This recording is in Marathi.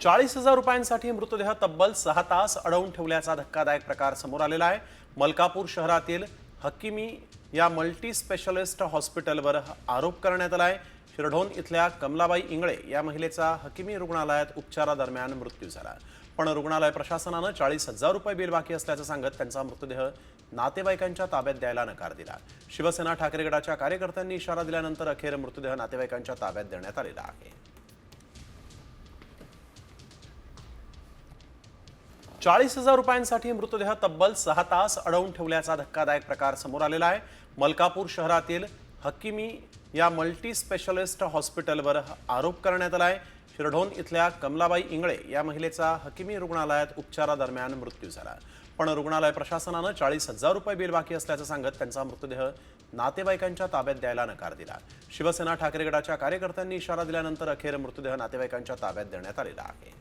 40,000 रुपयांसाठी मृतदेह तब्बल 6 तास अडवून ठेवल्याचा धक्कादायक प्रकार समोर आलेला आहे। मलकापूर शहरातील हकीमी या मल्टी स्पेशलिस्ट हॉस्पिटलवर आरोप करण्यात आला आहे। शिरढोण इथल्या कमलाबाई इंगळे या महिलेचा हकीमी रुग्णालयात उपचारादरम्यान मृत्यू झाला, पण रुग्णालय प्रशासनाने 40,000 रुपये बिल बाकी असल्याचं सांगत त्यांचा मृतदेह नातेवाईकांच्या ताब्यात द्यायला नकार दिला। शिवसेना ठाकरे गटाच्या कार्यकर्त्यांनी इशारा दिल्यानंतर अखेर मृतदेह नातेवाईकांच्या ताब्यात देण्यात आलेला आहे। 40,000 रुपयांसाठी मृतदेह तब्बल 6 तास अडवून ठेवल्याचा धक्कादायक प्रकार समोर आलेला आहे। मलकापूर शहरातील हकीमी या मल्टी स्पेशलिस्ट हॉस्पिटलवर आरोप करण्यात आला आहे। शिरढोण इथल्या कमलाबाई इंगळे या महिलेचा हकीमी रुग्णालयात उपचारादरम्यान मृत्यू झाला, पण रुग्णालय प्रशासनाने 40,000 रुपये बिल बाकी असल्याचं सांगत त्यांचा मृतदेह नातेवाईकांच्या ताब्यात द्यायला नकार दिला। शिवसेना ठाकरे गटाच्या कार्यकर्त्यांनी इशारा दिल्यानंतर अखेर मृतदेह नातेवाईकांच्या ताब्यात देण्यात आलेला आहे।